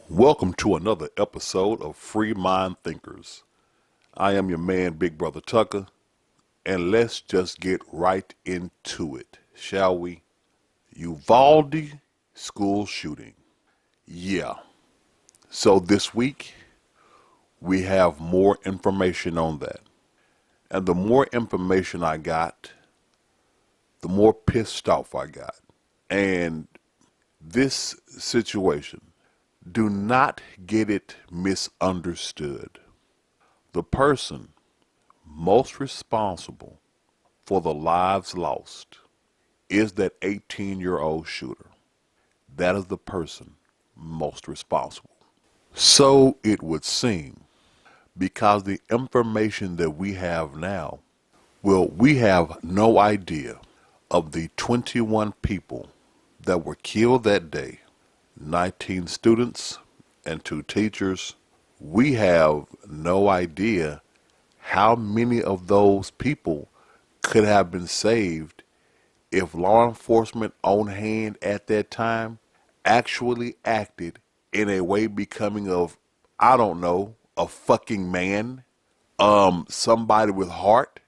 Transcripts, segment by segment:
Welcome to another episode of Free Mind Thinkers. I am your man, Big Brother Tucker, and let's just get right into it, shall we? Uvalde school shooting. Yeah, so this week we have more information on that. And the more information I got, the more pissed off I got. And this situation, do not get it misunderstood. The person most responsible for the lives lost is that 18-year-old shooter. That is the person most responsible. So it would seem, because the information that we have now, well, we have no idea of the 21 people that were killed that day, 19 students and 2 teachers. We have no idea how many of those people could have been saved if law enforcement on hand at that time actually acted in a way becoming of, I don't know, a fucking man, somebody with heart,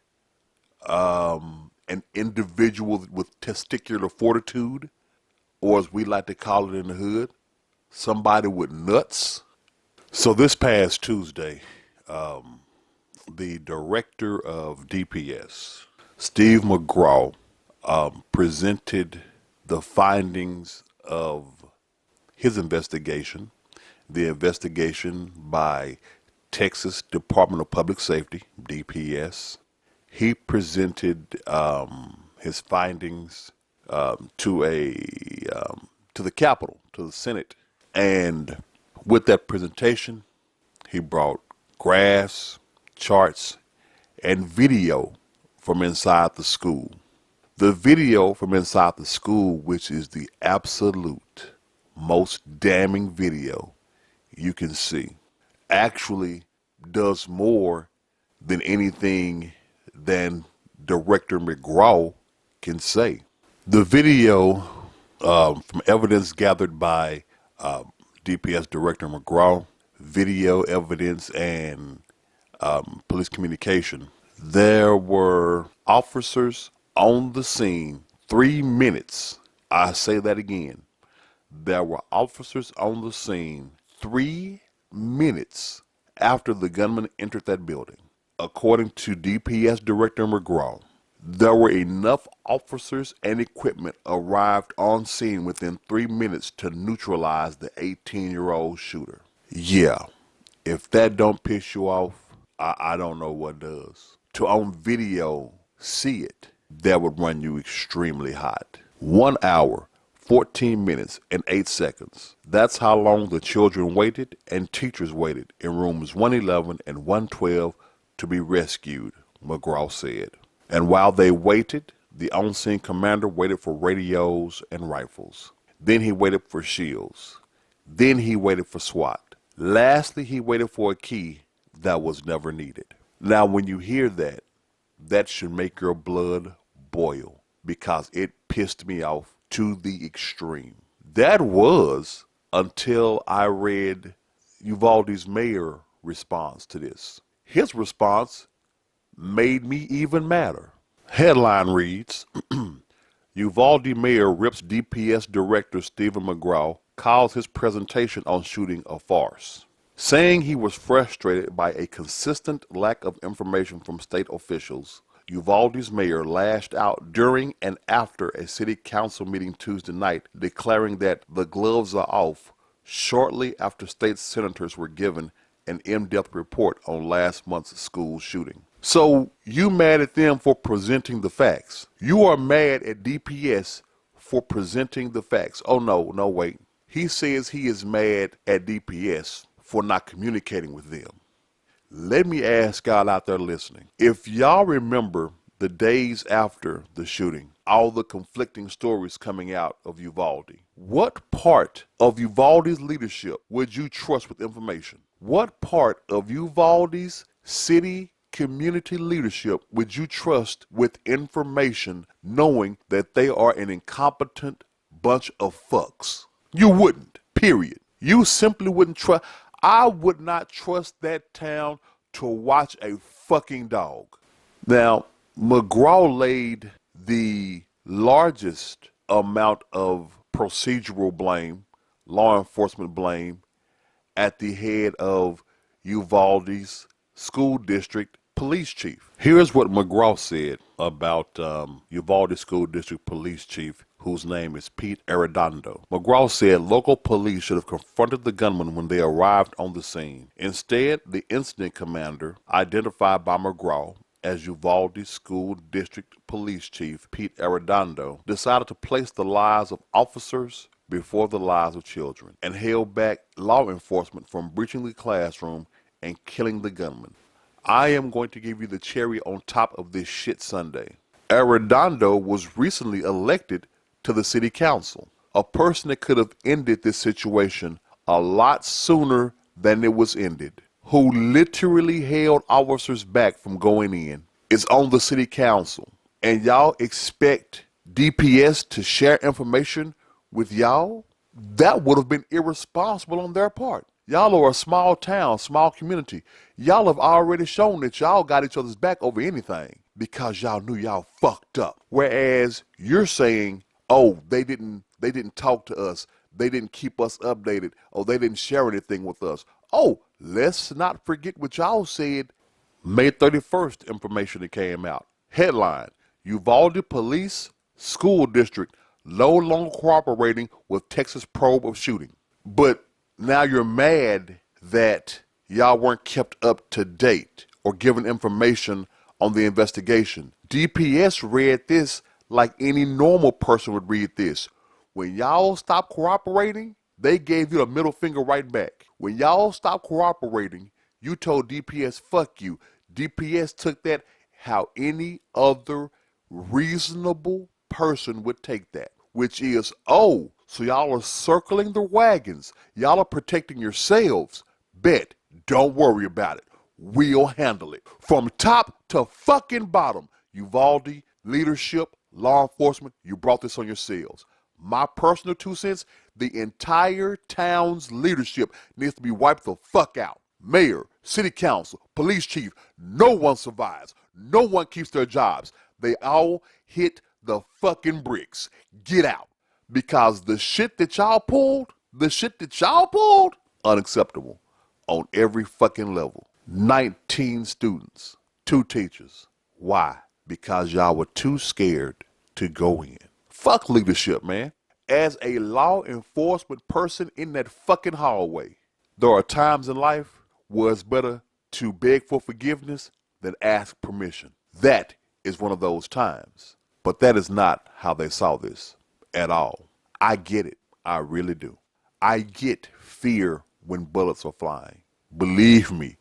an individual with testicular fortitude, or as we like to call it in the hood, somebody with nuts. So this past Tuesday, the director of DPS, Steve McGraw, presented the findings of his investigation, the investigation by Texas Department of Public Safety, DPS. He presented his findings to the Capitol, to the Senate, and with that presentation, he brought graphs, charts, and video from inside the school. The video from inside the school, which is the absolute most damning video you can see, actually does more than anything than Director McGraw can say. The video, from evidence gathered by DPS Director McGraw, video evidence, and police communication, there were officers on the scene 3 minutes. I say that again. There were officers on the scene 3 minutes after the gunman entered that building. According to DPS Director McGraw, there were enough officers and equipment arrived on scene within 3 minutes to neutralize the 18-year-old shooter. Yeah, if that don't piss you off, I don't know what does. To on video see it, that would run you extremely hot. 1 hour, 14 minutes, and 8 seconds. That's how long the children waited and teachers waited in rooms 111 and 112 to be rescued, McGraw said. And while they waited, the on-scene commander waited for radios and rifles. Then he waited for shields. Then he waited for SWAT. Lastly, he waited for a key that was never needed. Now, when you hear that, that should make your blood boil, because it pissed me off to the extreme. That was until I read Uvalde's mayor's response to this. His response made me even madder. Headline reads, Uvalde mayor rips DPS director Stephen McGraw, calls his presentation on shooting a farce. Saying he was frustrated by a consistent lack of information from state officials, Uvalde's mayor lashed out during and after a city council meeting Tuesday night, declaring that the gloves are off shortly after state senators were given an in-depth report on last month's school shooting. So you mad at them for presenting the facts. You are mad at DPS for presenting the facts. Oh, no, wait. He says he is mad at DPS for not communicating with them. Let me ask y'all out there listening. If y'all remember the days after the shooting, all the conflicting stories coming out of Uvalde, what part of Uvalde's leadership would you trust with information? What part of Uvalde's city community leadership would you trust with information, knowing that they are an incompetent bunch of fucks? You wouldn't, period. You simply wouldn't trust. I would not trust that town to watch a fucking dog. Now, McGraw laid the largest amount of procedural blame, law enforcement blame, at the head of Uvalde's school district police chief. Here's what McGraw said about Uvalde School District Police Chief, whose name is Pete Arredondo. McGraw said local police should have confronted the gunman when they arrived on the scene. Instead, the incident commander, identified by McGraw as Uvalde School District Police Chief Pete Arredondo, decided to place the lives of officers before the lives of children and held back law enforcement from breaching the classroom and killing the gunman. I am going to give you the cherry on top of this shit sundae. Arredondo was recently elected to the city council, a person that could have ended this situation a lot sooner than it was ended, who literally held officers back from going in, is on the city council. And y'all expect DPS to share information with y'all? That would have been irresponsible on their part. Y'all are a small town, small community. Y'all have already shown that y'all got each other's back over anything because y'all knew y'all fucked up. Whereas you're saying, oh, they didn't talk to us. They didn't keep us updated. Oh, they didn't share anything with us. Oh, let's not forget what y'all said May 31st information that came out. Headline, Uvalde Police School District no longer cooperating with Texas probe of shooting. But now you're mad that y'all weren't kept up to date or given information on the investigation. DPS read this like any normal person would read this. When y'all stopped cooperating, they gave you a middle finger right back. When y'all stopped cooperating, you told DPS, fuck you. DPS took that how any other reasonable person would take that, which is, oh, so y'all are circling the wagons. Y'all are protecting yourselves. Bet. Don't worry about it. We'll handle it. From top to fucking bottom, Uvalde, leadership, law enforcement, you brought this on yourselves. My personal 2 cents, the entire town's leadership needs to be wiped the fuck out. Mayor, city council, police chief, no one survives. No one keeps their jobs. They all hit the fucking bricks. Get out. Because the shit that y'all pulled, unacceptable on every fucking level. 19 students, 2 teachers. Why? Because y'all were too scared to go in. Fuck leadership, man. As a law enforcement person in that fucking hallway, there are times in life where it's better to beg for forgiveness than ask permission. That is one of those times. But that is not how they saw this at all. I get it. I really do. I get fear when bullets are flying. Believe me,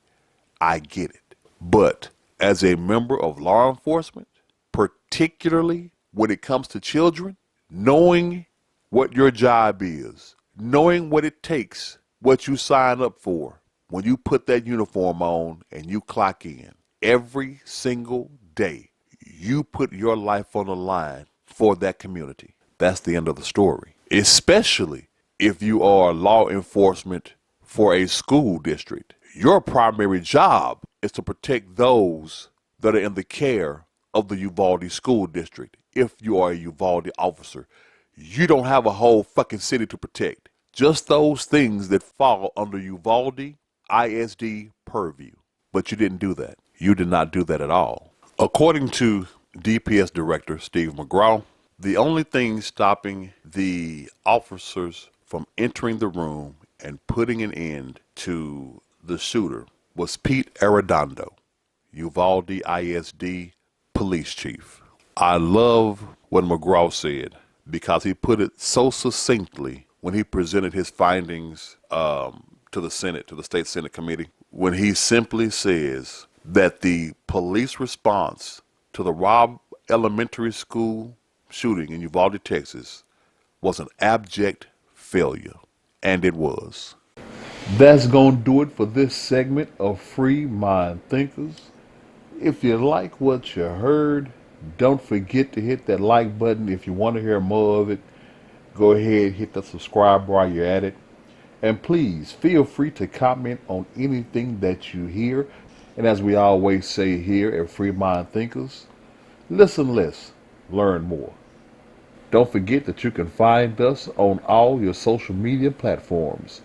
I get it. But as a member of law enforcement, particularly when it comes to children, knowing what your job is, knowing what it takes, what you sign up for, when you put that uniform on and you clock in, every single day, you put your life on the line for that community. That's the end of the story. Especially if you are law enforcement for a school district. Your primary job is to protect those that are in the care of the Uvalde school district. If you are a Uvalde officer, you don't have a whole fucking city to protect. Just those things that fall under Uvalde ISD purview. But you didn't do that. You did not do that at all. According to DPS Director Steve McGraw, the only thing stopping the officers from entering the room and putting an end to the shooter was Pete Arredondo, Uvalde ISD police chief. I love what McGraw said because he put it so succinctly when he presented his findings to the Senate, to the State Senate Committee, when he simply says that the police response to the Robb Elementary School shooting in Uvalde, Texas, was an abject failure. And it was. That's going to do it for this segment of Free Mind Thinkers. If you like what you heard, don't forget to hit that like button. If you want to hear more of it, go ahead, hit the subscribe while you're at it. And please feel free to comment on anything that you hear. And as we always say here at Free Mind Thinkers, listen less, learn more. Don't forget that you can find us on all your social media platforms: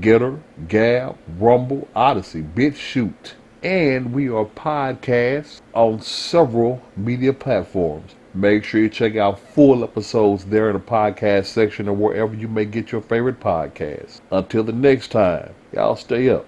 Getter, Gab, Rumble, Odyssey, BitChute. And we are podcasts on several media platforms. Make sure you check out full episodes there in the podcast section or wherever you may get your favorite podcasts. Until the next time, y'all stay up.